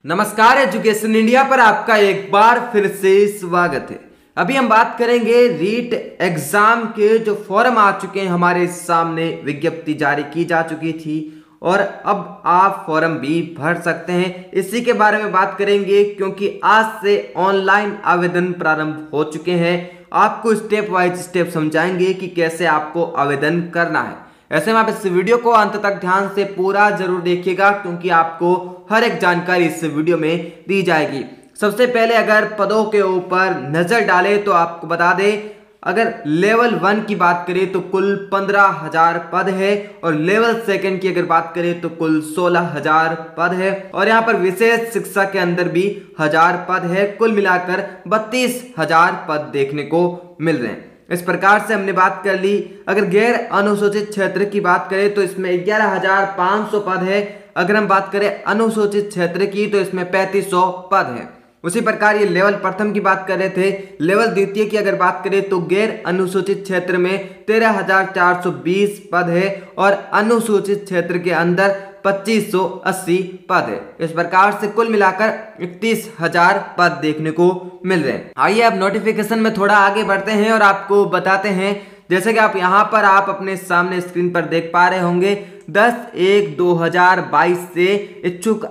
नमस्कार, education India पर आपका एक बार फिर से स्वागत है। अभी हम बात करेंगे रीट एग्जाम के जो फॉर्म आ चुके हैं, हमारे सामने विज्ञप्ति जारी की जा चुकी थी और अब आप फॉर्म भी भर सकते हैं। इसी के बारे में बात करेंगे क्योंकि आज से ऑनलाइन आवेदन प्रारंभ हो चुके हैं। आपको स्टेप वाइज स्टेप समझाएंगे कि कैसे आपको आवेदन करना है। ऐसे में आप इस वीडियो को अंत तक ध्यान से पूरा जरूर देखिएगा क्योंकि आपको हर एक जानकारी इस वीडियो में दी जाएगी। सबसे पहले अगर पदों के ऊपर नजर डालें तो आपको बता दें, अगर लेवल 1 की बात करें तो कुल 15,000 पद है और लेवल 2 की अगर बात करें तो कुल 16,000 पद है और यहाँ पर विशेष शिक्षा के अंदर भी 1000 पद है। कुल मिलाकर 32,000 पद देखने को मिल रहे हैं। इस प्रकार से हमने बात कर ली। अगर गैर अनुसूचित क्षेत्र की बात करें तो इसमें 11,500 पद है। अगर हम बात करें अनुसूचित क्षेत्र की तो इसमें 3500 पद है। उसी प्रकार ये लेवल प्रथम की बात कर रहे थे। लेवल द्वितीय की अगर बात करें तो गैर अनुसूचित क्षेत्र में 13,420 पद है और अनुसूचित क्षेत्र के अंदर 2580 पद है। इस प्रकार से कुल मिलाकर 31,000 पद देखने को मिल रहे हैं। आइए अब नोटिफिकेशन में थोड़ा आगे बढ़ते हैं और आपको बताते हैं। जैसे कि आप यहाँ पर आप अपने सामने स्क्रीन पर देख पा रहे होंगे, 10/1/2022 से इच्छुक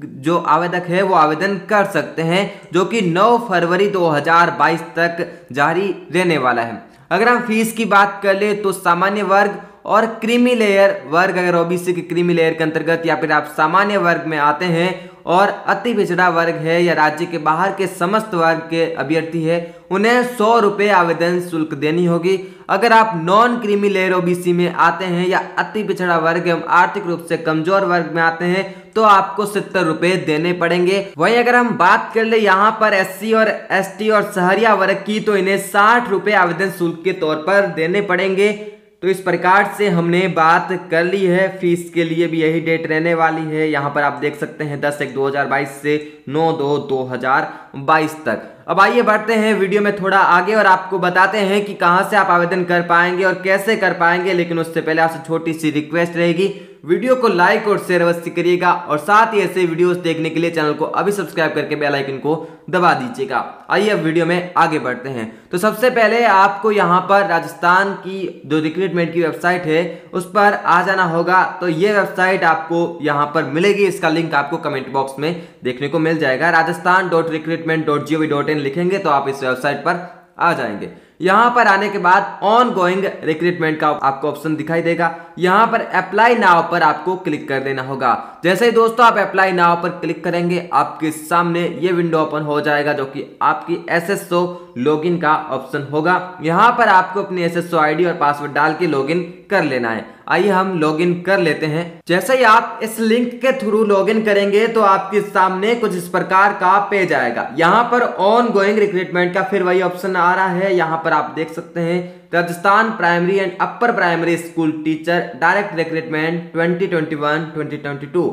जो आवेदक है वो आवेदन कर सकते हैं, जो कि 9 फरवरी 2022 तक जारी रहने वाला है। अगर हम फीस की बात कर ले तो सामान्य वर्ग और क्रीमी लेयर वर्ग, अगर ओबीसी के क्रीमी लेयर के अंतर्गत या फिर आप सामान्य वर्ग में आते हैं और अति पिछड़ा वर्ग है या राज्य के बाहर के समस्त वर्ग के अभ्यर्थी है, उन्हें 100 रुपये आवेदन शुल्क देनी होगी। अगर आप नॉन क्रीमी लेयर ओबीसी में आते हैं या अति पिछड़ा वर्ग एवं आर्थिक रूप से कमजोर वर्ग में आते हैं तो आपको 70 रुपये देने पड़ेंगे। वहीं अगर हम बात कर ले यहाँ पर एससी और एसटी और सहरिया वर्ग की तो इन्हें 60 रुपये आवेदन शुल्क के तौर पर देने पड़ेंगे। तो इस प्रकार से हमने बात कर ली है। फीस के लिए भी यही डेट रहने वाली है। यहाँ पर आप देख सकते हैं 10/1/2022 से 9/2/2022 तक। अब आइए बढ़ते हैं वीडियो में थोड़ा आगे और आपको बताते हैं कि कहाँ से आप आवेदन कर पाएंगे और कैसे कर पाएंगे। लेकिन उससे पहले आपसे छोटी सी रिक्वेस्ट रहेगी, वीडियो को लाइक और शेयर अवश्य करिएगा और साथ ही ऐसे वीडियोस देखने के लिए चैनल को अभी सब्सक्राइब करके बेल आइकन को दबा दीजिएगा। आइए अब वीडियो में आगे बढ़ते हैं। तो सबसे पहले आपको यहाँ पर राजस्थान की जो रिक्रूटमेंट की वेबसाइट है उस पर आ जाना होगा। तो ये वेबसाइट आपको यहाँ पर मिलेगी, इसका लिंक आपको कमेंट बॉक्स में देखने को मिल जाएगा। rajasthan.recruitment.gov.in लिखेंगे तो आप इस वेबसाइट पर आ जाएंगे। यहां पर आने के बाद ऑन गोइंग रिक्रूटमेंट का आपको ऑप्शन दिखाई देगा। यहां पर अप्लाई नाउ पर आपको क्लिक कर देना होगा। जैसे ही दोस्तों आप अप्लाई नाउ पर क्लिक करेंगे आपके सामने ये विंडो ओपन हो जाएगा, जो कि आपकी एसएसओ लॉगिन का ऑप्शन होगा। यहां पर आपको अपनी एसएसओ आईडी और पासवर्ड डाल के लॉगिन कर लेना है। आइए हम लॉगिन कर लेते हैं। जैसे ही आप इस लिंक के थ्रू लॉगिन करेंगे तो आपके सामने कुछ इस प्रकार का पेज आएगा। यहाँ पर ऑन गोइंग रिक्रूटमेंट का फिर वही ऑप्शन आ रहा है। यहाँ पर आप देख सकते हैं Rajasthan primary and upper primary school teacher direct recruitment 2021-2022।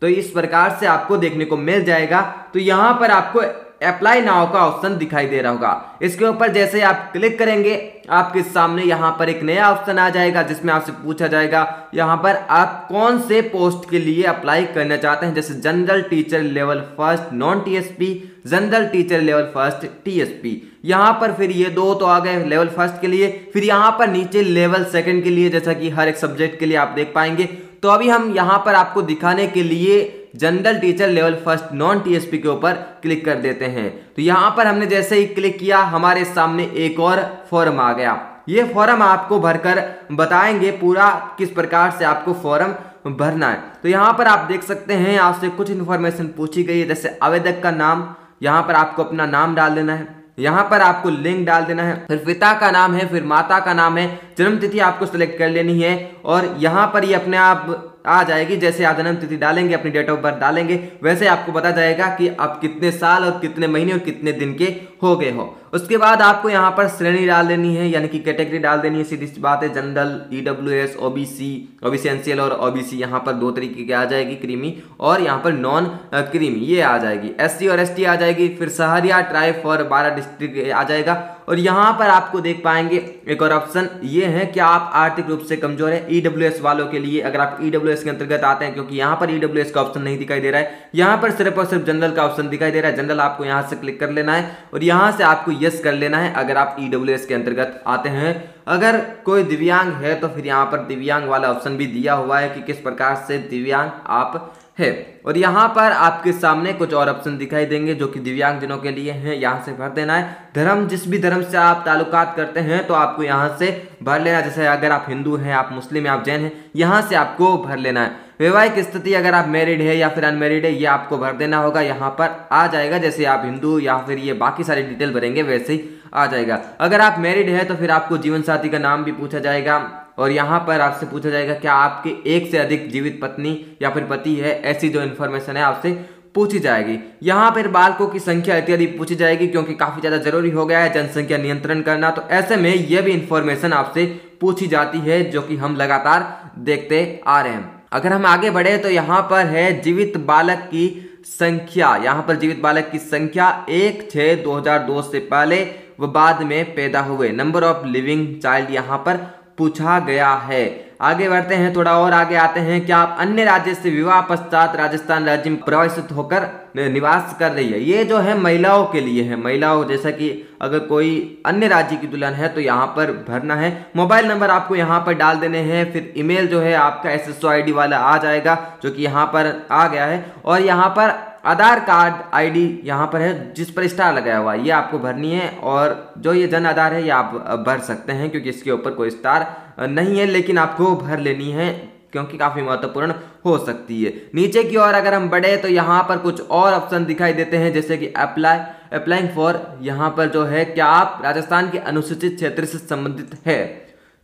तो इस प्रकार से आपको देखने को मिल जाएगा। तो यहाँ पर आपको अप्लाई नाउ का ऑप्शन दिखाई दे रहा होगा। इसके ऊपर जैसे आप क्लिक करेंगे आपके सामने यहाँ पर एक नया ऑप्शन आ जाएगा, जिसमें आपसे पूछा जाएगा यहाँ पर आप कौन से पोस्ट के लिए अप्लाई करना चाहते हैं, जैसे general teacher level 1 non TSP, general teacher level 1 TSP. यहाँ पर फिर ये दो तो आ गए लेवल 1 के लिए। फिर यहाँ पर नीचे लेवल 2 के लिए, जैसा कि हर एक सब्जेक्ट के लिए आप देख पाएंगे। तो अभी हम यहाँ पर आपको दिखाने के लिए general teacher level 1 non TSP के ऊपर क्लिक कर देते हैं। तो यहाँ पर हमने जैसे ही क्लिक किया हमारे सामने एक और फॉर्म आ गया। ये फॉर्म आपको भरकर बताएंगे पूरा किस प्रकार से आपको फॉर्म भरना है। तो यहाँ पर आप देख सकते हैं आपसे कुछ इन्फॉर्मेशन पूछी गई है, जैसे आवेदक का नाम, यहाँ पर आपको अपना नाम डाल देना है। यहाँ पर आपको लिंक डाल देना है, फिर पिता का नाम है, फिर माता का नाम है, जन्म तिथि आपको सिलेक्ट कर लेनी है और यहाँ पर ये अपने आप आ जाएगी। जैसे आप जन्म तिथि डालेंगे, अपनी डेट ऑफ बर्थ डालेंगे, वैसे आपको पता जाएगा कि आप कितने साल और कितने महीने और कितने दिन के हो गए हो। उसके बाद आपको यहाँ पर श्रेणी डाल देनी है, यानी कि कैटेगरी डाल देनी है। सीधी सी बात है, general, EWS, OBC, OBC NCL और ओबीसी यहाँ पर दो तरीके की आ जाएगी, क्रीमी और यहाँ पर नॉन क्रीमी ये आ जाएगी। एससी और एसटी आ जाएगी। फिर सहरिया, ट्राइब और 12 डिस्ट्रिक्ट आ जाएगा। और यहाँ पर आपको देख पाएंगे एक और ऑप्शन ये है कि आप आर्थिक रूप से कमजोर है। ईडब्ल्यूएस वालों के लिए, अगर आप ईडब्ल्यूएस के अंतर्गत आते हैं, क्योंकि यहाँ पर ईडब्ल्यूएस का ऑप्शन नहीं दिखाई दे रहा है, यहाँ पर सिर्फ और सिर्फ जनरल का ऑप्शन दिखाई दे रहा है। जनरल आपको यहाँ से क्लिक कर लेना है और यहाँ से आपको यस कर लेना है अगर आप ईडब्ल्यूएस के अंतर्गत आते हैं। अगर कोई दिव्यांग है तो फिर यहाँ पर दिव्यांग वाला ऑप्शन भी दिया हुआ है कि किस प्रकार से दिव्यांग आप है। और यहाँ पर आपके सामने कुछ और ऑप्शन दिखाई देंगे जो कि दिव्यांग जनों के लिए हैं, यहाँ से भर देना है। धर्म, जिस भी धर्म से आप ताल्लुकात करते हैं तो आपको यहाँ से भर लेना, जैसे अगर आप हिंदू हैं, आप मुस्लिम हैं, आप जैन हैं, यहाँ से आपको भर लेना है। वैवाहिक स्थिति, अगर आप मैरिड है या फिर अनमैरिड है, ये आपको भर देना होगा। यहाँ पर आ जाएगा जैसे आप हिंदू या फिर ये बाकी सारी डिटेल भरेंगे वैसे ही आ जाएगा। अगर आप मैरिड है तो फिर आपको जीवन साथी का नाम भी पूछा जाएगा और यहाँ पर आपसे पूछा जाएगा क्या आपके एक से अधिक जीवित पत्नी या फिर पति है, ऐसी जो इन्फॉर्मेशन है आपसे पूछी जाएगी। यहाँ पर बालकों की संख्या इत्यादि पूछी जाएगी, क्योंकि काफी ज्यादा जरूरी हो गया है जनसंख्या नियंत्रण करना। तो ऐसे में यह भी इंफॉर्मेशन आपसे पूछी जाती है जो कि हम लगातार देखते आ रहे हैं। अगर हम आगे बढ़े तो यहाँ पर है जीवित बालक की संख्या। यहाँ पर जीवित बालक की संख्या 1/6/2002 से पहले व बाद में पैदा हुए, नंबर ऑफ लिविंग चाइल्ड यहाँ पर पूछा गया है। आगे बढ़ते हैं, थोड़ा और आगे आते हैं। क्या आप अन्य राज्य से विवाह पश्चात राजस्थान राज्य में प्रवासित होकर निवास कर रही है? ये जो है महिलाओं के लिए है। महिलाओं, जैसा कि अगर कोई अन्य राज्य की दुल्हन है तो यहाँ पर भरना है। मोबाइल नंबर आपको यहाँ पर डाल देने हैं। फिर ईमेल जो है आपका SSO ID वाला आ जाएगा जो कि यहाँ पर आ गया है। और यहाँ पर आधार कार्ड ID यहाँ पर है जिस पर स्टार लगाया हुआ है, ये आपको भरनी है। और जो ये जन आधार है ये आप भर सकते हैं क्योंकि इसके ऊपर कोई स्टार नहीं है, लेकिन आपको भर लेनी है क्योंकि काफी महत्वपूर्ण हो सकती है। नीचे की ओर अगर हम बढ़े तो यहाँ पर कुछ और ऑप्शन दिखाई देते हैं, जैसे कि अप्लाइंग फॉर। यहाँ पर जो है क्या आप राजस्थान के अनुसूचित क्षेत्र से संबंधित है।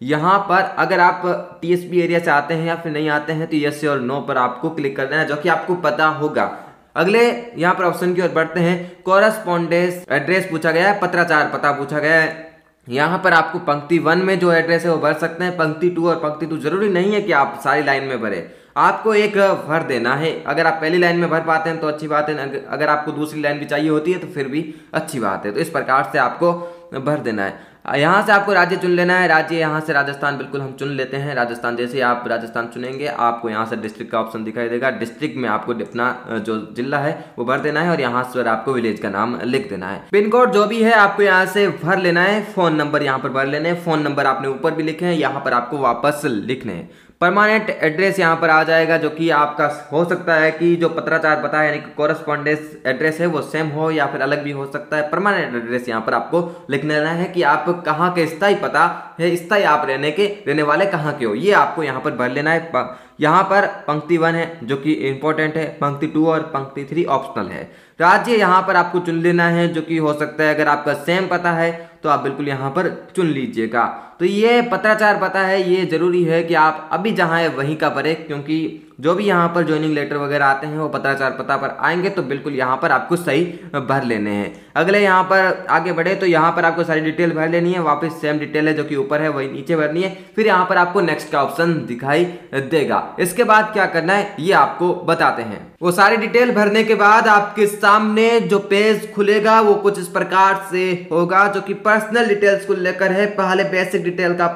यहाँ पर अगर आप TSP एरिया से आते हैं या फिर नहीं आते हैं तो यस और नो पर आपको क्लिक कर देना है, जो कि आपको पता होगा। अगले यहाँ पर ऑप्शन की ओर बढ़ते हैं। कोरस्पॉन्डेंस एड्रेस पूछा गया है, पत्राचार पता पूछा गया है। यहाँ पर आपको पंक्ति 1 में जो एड्रेस है वो भर सकते हैं। पंक्ति 2 और पंक्ति 2 जरूरी नहीं है कि आप सारी लाइन में भरें, आपको एक भर देना है। अगर आप पहली लाइन में भर पाते हैं तो अच्छी बात है, अगर आपको दूसरी लाइन भी चाहिए होती है तो फिर भी अच्छी बात है। तो इस प्रकार से आपको भर देना है। यहाँ से आपको राज्य चुन लेना है। राज्य यहाँ से राजस्थान बिल्कुल हम चुन लेते हैं। राजस्थान, जैसे आप राजस्थान चुनेंगे आपको यहाँ से डिस्ट्रिक्ट का ऑप्शन दिखाई देगा। डिस्ट्रिक्ट में आपको अपना जो जिला है वो भर देना है और यहाँ से आपको विलेज का नाम लिख देना है। पिन कोड जो भी है आपको यहाँ से भर लेना है। फोन नंबर यहाँ पर भर लेने हैं। फोन नंबर आपने ऊपर भी लिखे हैं, यहाँ पर आपको वापस लिखने हैं। परमानेंट एड्रेस यहाँ पर आ जाएगा, जो कि आपका हो सकता है कि जो पत्राचार पता है यानी कि कोरस्पॉन्डेंस एड्रेस है वो सेम हो या फिर अलग भी हो सकता है। परमानेंट एड्रेस यहाँ पर आपको लिख लेना है कि आप कहाँ के स्थायी पता है, स्थायी आप रहने वाले कहाँ के हो, ये आपको यहाँ पर भर लेना है। यहाँ पर पंक्ति 1 है जो कि इंपॉर्टेंट है, पंक्ति 2 और पंक्ति 3 ऑप्शनल है। राज्य यहाँ पर आपको चुन लेना है, जो कि हो सकता है अगर आपका सेम पता है तो आप बिल्कुल यहाँ पर चुन लीजिएगा। तो ये पत्राचार पता है, ये जरूरी है कि आप अभी जहाँ है वहीं का भरें, क्योंकि जो भी यहाँ पर ज्वाइनिंग लेटर वगैरह आते हैं वो पत्राचार पता पर आएंगे तो बिल्कुल यहाँ पर आपको सही भर लेने हैं। अगले यहाँ पर आगे बढ़े तो यहाँ पर आपको सारी डिटेल भर लेनी है। वापस सेम डिटेल है जो कि ऊपर है वही नीचे भरनी है। फिर यहाँ पर आपको नेक्स्ट का ऑप्शन दिखाई देगा। इसके बाद क्या करना है ये आपको बताते हैं। वो सारी डिटेल भरने के बाद आपके सामने जो पेज खुलेगा वो कुछ इस प्रकार से होगा, जो कि पर्सनल डिटेल्स को लेकर है। पहले बेसिक डिटेल का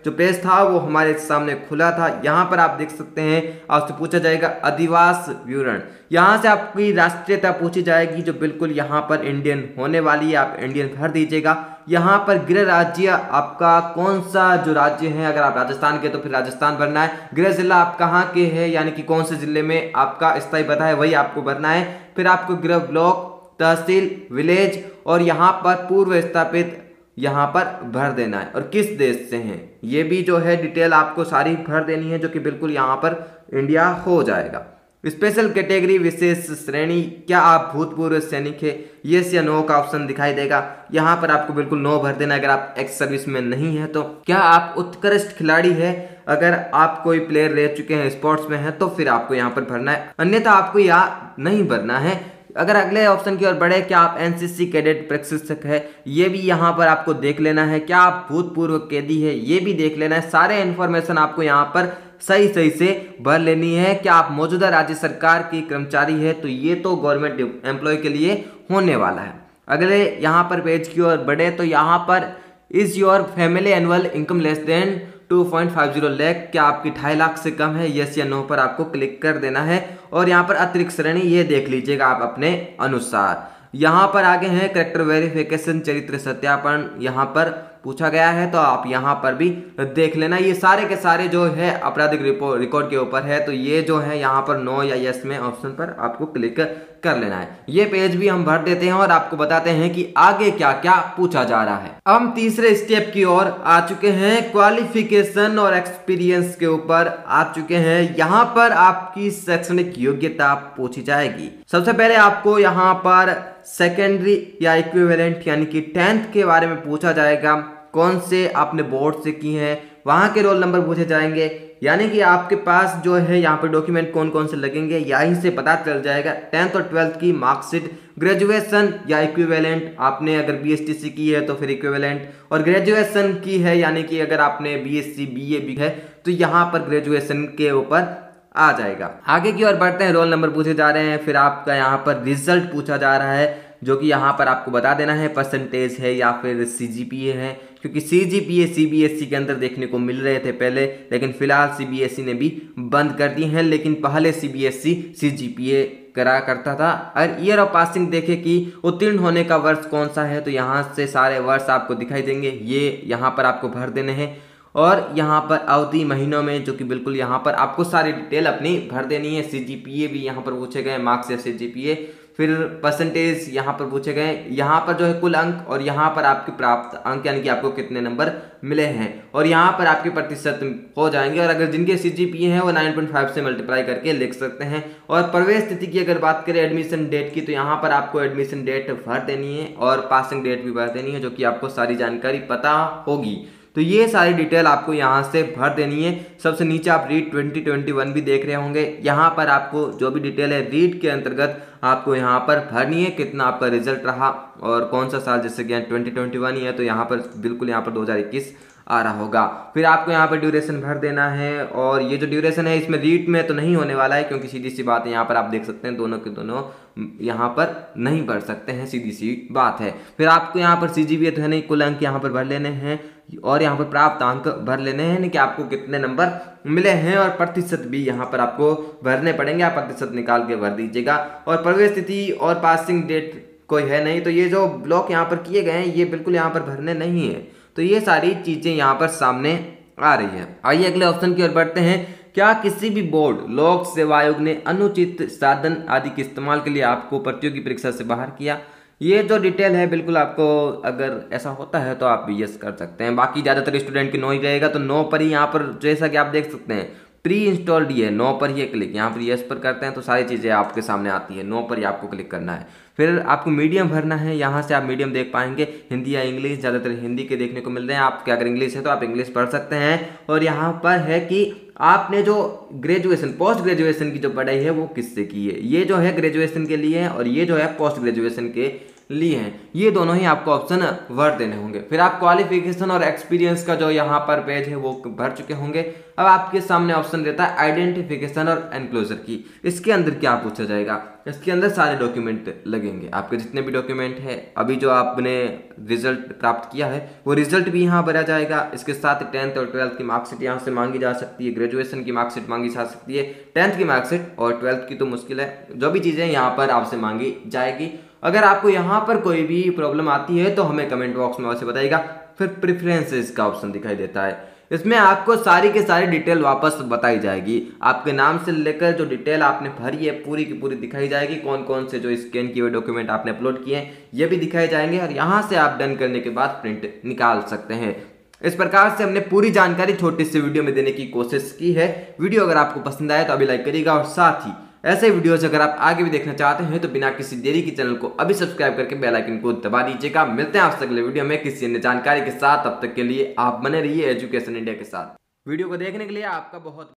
जो पेज था वो हमारे सामने खुला था। यहाँ पर आप देख सकते हैं आपसे पूछा जाएगा अधिवास विवरण। यहाँ से आपकी राष्ट्रीयता पूछी जाएगी जो बिल्कुल यहाँ पर इंडियन होने वाली है, आप इंडियन भर दीजिएगा। यहाँ पर गृह राज्य आपका कौन सा जो राज्य है, अगर आप राजस्थान के तो फिर राजस्थान भरना है। गृह जिला आप कहाँ के हैं यानी कि कौन से जिले में आपका स्थायी पता है वही आपको भरना है। फिर आपको गृह ब्लॉक, तहसील, विलेज और यहाँ पर पूर्व स्थापित यहाँ पर भर देना है और किस देश से हैं ये भी जो है डिटेल आपको सारी भर देनी है, जो कि बिल्कुल यहाँ पर इंडिया हो जाएगा। स्पेशल कैटेगरी, विशेष श्रेणी, क्या आप भूतपूर्व सैनिक है, यस या नो का ऑप्शन दिखाई देगा। यहाँ पर आपको बिल्कुल नो भर देना अगर आप एक्स सर्विस में नहीं है तो। क्या आप उत्कृष्ट खिलाड़ी है, अगर आप कोई प्लेयर रह चुके हैं स्पोर्ट्स में है तो फिर आपको यहाँ पर भरना है, अन्यथा आपको यहाँ नहीं भरना है। अगर अगले ऑप्शन की ओर बढ़े, क्या आप एनसीसी कैडेट प्रशिक्षक है, ये भी यहाँ पर आपको देख लेना है। क्या आप भूतपूर्व कैदी है, ये भी देख लेना है। सारे इन्फॉर्मेशन आपको यहाँ पर सही सही से भर लेनी है। क्या आप मौजूदा राज्य सरकार की कर्मचारी है, तो ये तो गवर्नमेंट एम्प्लॉय के लिए होने वाला है। अगले यहाँ पर पेज की ओर बढ़े तो यहाँ पर is your family annual income less than 2.50 lakh, क्या आपकी 2.5 लाख से कम है, यस या नो पर आपको क्लिक कर देना है। और यहाँ पर अतिरिक्त श्रेणी ये देख लीजिएगा आप अपने अनुसार। यहाँ पर आगे हैं करेक्टर वेरिफिकेशन, चरित्र सत्यापन यहाँ पर पूछा गया है, तो आप यहाँ पर भी देख लेना। ये सारे के सारे जो है आपराधिक रिकॉर्ड के ऊपर है, तो ये जो है यहाँ पर नो या यस में ऑप्शन पर आपको क्लिक कर लेना है। ये पेज भी हम भर देते हैं और आपको बताते हैं कि आगे क्या क्या पूछा जा रहा है। अब हम तीसरे स्टेप की ओर आ चुके हैं, क्वालिफिकेशन और एक्सपीरियंस के ऊपर आ चुके हैं। यहाँ पर आपकी शैक्षणिक योग्यता पूछी जाएगी। सबसे पहले आपको यहाँ पर सेकेंडरी या इक्विवेलेंट यानी कि 10th के बारे में पूछा जाएगा। कौन से आपने बोर्ड से की है, वहां के रोल नंबर पूछे जाएंगे, यानी कि आपके पास जो है यहाँ पर डॉक्यूमेंट कौन कौन से लगेंगे यहीं से पता चल जाएगा। 10th और 12th की मार्कशीट, ग्रेजुएशन या इक्विवेलेंट, आपने अगर बीएसटीसी की है तो फिर इक्विवेलेंट, और ग्रेजुएशन की है यानी कि अगर आपने बीएससी बीए भी है तो यहाँ पर ग्रेजुएशन के ऊपर आ जाएगा। आगे की ओर बढ़ते हैं, रोल नंबर पूछे जा रहे हैं, फिर आपका यहाँ पर रिजल्ट पूछा जा रहा है, जो कि यहाँ पर आपको बता देना है परसेंटेज है या फिर सीजीपीए है, क्योंकि सीजीपीए सीबीएसई के अंदर देखने को मिल रहे थे पहले, लेकिन फिलहाल सीबीएसई ने भी बंद कर दिए हैं। लेकिन पहले सीबीएसई सीजीपीए करा करता था। और ईयर ऑफ पासिंग देखे कि उत्तीर्ण होने का वर्ष कौन सा है, तो यहाँ से सारे वर्ष आपको दिखाई देंगे, ये यहाँ पर आपको भर देने हैं। और यहाँ पर अवधि महीनों में, जो कि बिल्कुल यहाँ पर आपको सारी डिटेल अपनी भर देनी है। सीजीपीए भी यहाँ पर पूछे गए, मार्क्स या सीजीपीए, फिर परसेंटेज यहाँ पर पूछे गए, यहाँ पर जो है कुल अंक, और यहाँ पर आपके प्राप्त अंक यानी कि आपको कितने नंबर मिले हैं, और यहाँ पर आपके प्रतिशत हो जाएंगे। और अगर जिनके सीजीपीए हैं वो 9.5 से मल्टीप्लाई करके लिख सकते हैं। और प्रवेश तिथि की अगर बात करें एडमिशन डेट की, तो यहाँ पर आपको एडमिशन डेट भर देनी है और पासिंग डेट भी भर देनी है, जो कि आपको सारी जानकारी पता होगी। तो ये सारी डिटेल आपको यहाँ से भर देनी है। सबसे नीचे आप रीड 2021 भी देख रहे होंगे, यहाँ पर आपको जो भी डिटेल है रीड के अंतर्गत आपको यहाँ पर भरनी है, कितना आपका रिजल्ट रहा और कौन सा साल, जैसे कि 2021 ही है तो यहाँ पर बिल्कुल यहाँ पर 2021 आ रहा होगा। फिर आपको यहाँ पर ड्यूरेशन भर देना है, और ये जो ड्यूरेशन है इसमें रीड में तो नहीं होने वाला है, क्योंकि सीधी सी बात है, यहाँ पर आप देख सकते हैं दोनों के दोनों यहाँ पर नहीं भर सकते हैं, सीधी सी बात है। फिर आपको यहाँ पर सीजीपीए तो है नहीं, कुल अंक यहाँ पर भर लेने हैं, और यहाँ पर प्राप्त अंक भर लेने हैं, यानी कि आपको कितने नंबर मिले हैं, और प्रतिशत भी यहाँ पर आपको भरने पड़ेंगे, आप प्रतिशत निकाल के भर दीजिएगा। और प्रवेश तिथि और पासिंग डेट कोई है नहीं, तो ये जो ब्लॉक यहाँ पर किए गए हैं ये बिल्कुल यहाँ पर भरने नहीं है। तो ये सारी चीजें यहाँ पर सामने आ रही है। आइए अगले ऑप्शन की ओर बढ़ते हैं, क्या किसी भी बोर्ड, लोक सेवा आयोग ने अनुचित साधन आदि के इस्तेमाल के लिए आपको प्रतियोगी परीक्षा से बाहर किया? ये जो डिटेल है बिल्कुल आपको, अगर ऐसा होता है तो आप भी यस कर सकते हैं। बाकी ज्यादातर स्टूडेंट की नो ही रहेगा, तो नो पर ही यहाँ पर जैसा कि आप देख सकते हैं प्री इंस्टॉल्ड ही है, नो पर ही क्लिक, यहाँ पर यस पर करते हैं तो सारी चीजें आपके सामने आती है, नो पर ही आपको क्लिक करना है। फिर आपको मीडियम भरना है, यहाँ से आप मीडियम देख पाएंगे, हिंदी या इंग्लिश, ज़्यादातर हिंदी के देखने को मिल रहे हैं। आपके अगर इंग्लिश है तो आप इंग्लिश पढ़ सकते हैं। और यहाँ पर है कि आपने जो ग्रेजुएशन, पोस्ट ग्रेजुएशन की जो पढ़ाई है वो किससे की है, ये जो है ग्रेजुएशन के लिए है और ये जो है पोस्ट ग्रेजुएशन के लिए हैं, ये दोनों ही आपको ऑप्शन भर देने होंगे। फिर आप क्वालिफिकेशन और एक्सपीरियंस का जो यहाँ पर पेज है वो भर चुके होंगे। अब आपके सामने ऑप्शन रहता है आइडेंटिफिकेशन और एनक्लोजर की। इसके अंदर क्या पूछा जाएगा, इसके अंदर सारे डॉक्यूमेंट लगेंगे, आपके जितने भी डॉक्यूमेंट है, अभी जो आपने रिजल्ट प्राप्त किया है वो रिजल्ट भी यहाँ भरा जाएगा। इसके साथ 10th और 12th की मार्कशीट यहाँ से मांगी जा सकती है, ग्रेजुएशन की मार्कशीट मांगी जा सकती है, 10th की मार्कशीट और 12th की तो मुश्किल है, जो भी चीजें यहाँ पर आपसे मांगी जाएगी। अगर आपको यहाँ पर कोई भी प्रॉब्लम आती है तो हमें कमेंट बॉक्स में वैसे बताइएगा। फिर प्रेफरेंसेस का ऑप्शन दिखाई देता है, इसमें आपको सारी के सारी डिटेल वापस बताई जाएगी, आपके नाम से लेकर जो डिटेल आपने भरी है पूरी की पूरी दिखाई जाएगी, कौन कौन से जो स्कैन किए हुए डॉक्यूमेंट आपने अपलोड किए हैं ये भी दिखाए जाएंगे, और यहाँ से आप डन करने के बाद प्रिंट निकाल सकते हैं। इस प्रकार से हमने पूरी जानकारी छोटी सी वीडियो में देने की कोशिश की है। वीडियो अगर आपको पसंद आए तो अभी लाइक करिएगा, और साथ ही ऐसे वीडियोस अगर आप आगे भी देखना चाहते हैं तो बिना किसी देरी के चैनल को अभी सब्सक्राइब करके बेल आइकन को दबा दीजिएगा। मिलते हैं आपसे अगले वीडियो में किसी अन्य जानकारी के साथ, तब तक के लिए आप बने रहिए एजुकेशन इंडिया के साथ। वीडियो को देखने के लिए आपका बहुत